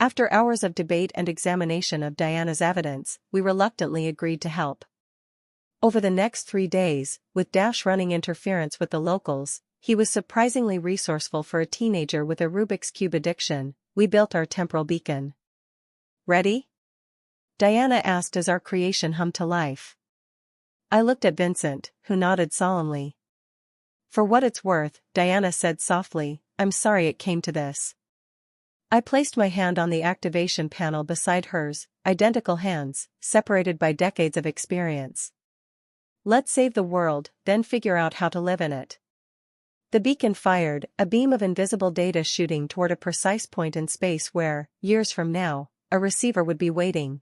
After hours of debate and examination of Diana's evidence, we reluctantly agreed to help. Over the next 3 days, with Dash running interference with the locals, he was surprisingly resourceful for a teenager with a Rubik's Cube addiction, we built our temporal beacon. Ready? Diana asked as our creation hummed to life. I looked at Vincent, who nodded solemnly. For what it's worth, Diana said softly, I'm sorry it came to this. I placed my hand on the activation panel beside hers, identical hands, separated by decades of experience. Let's save the world, then figure out how to live in it. The beacon fired, a beam of invisible data shooting toward a precise point in space where, years from now, a receiver would be waiting.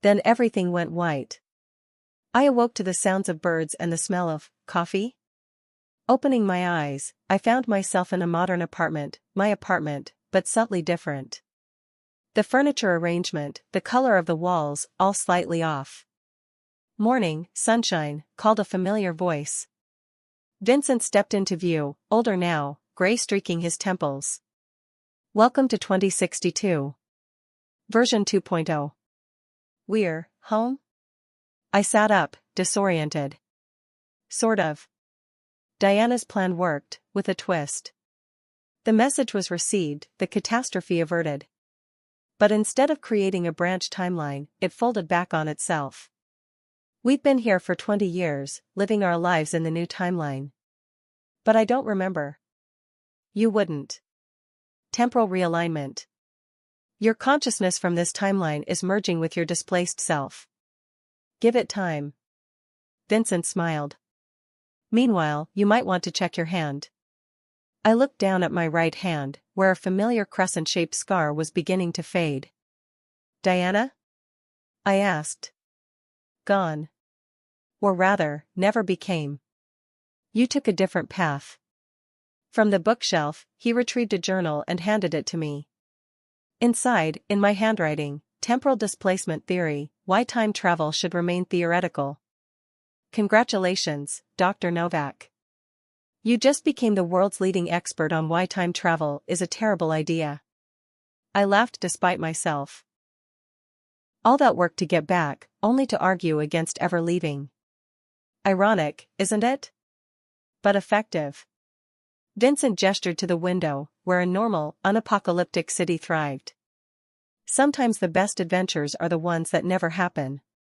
Then everything went white. I awoke to the sounds of birds and the smell of coffee. Opening my eyes, I found myself in a modern apartment, my apartment, but subtly different. The furniture arrangement, the color of the walls, all slightly off. Morning, sunshine, called a familiar voice. Vincent stepped into view, older now, gray streaking his temples. Welcome to 2062. Version 2.0. We're home? I sat up, disoriented. Sort of. Diana's plan worked, with a twist. The message was received, the catastrophe averted. But instead of creating a branch timeline, it folded back on itself. We've been here for 20 years, living our lives in the new timeline. But I don't remember. You wouldn't. Temporal realignment. Your consciousness from this timeline is merging with your displaced self. Give it time. Vincent smiled. Meanwhile, you might want to check your hand. I looked down at my right hand, where a familiar crescent-shaped scar was beginning to fade. Diana? I asked. Gone. Or rather, never became. You took a different path. From the bookshelf, he retrieved a journal and handed it to me. Inside, in my handwriting, temporal displacement theory, why time travel should remain theoretical. Congratulations, Dr. Novak. You just became the world's leading expert on why time travel is a terrible idea. I laughed despite myself. All that work to get back, only to argue against ever leaving. Ironic, isn't it? But effective. Vincent gestured to the window, where a normal, unapocalyptic city thrived. Sometimes the best adventures are the ones that never happen.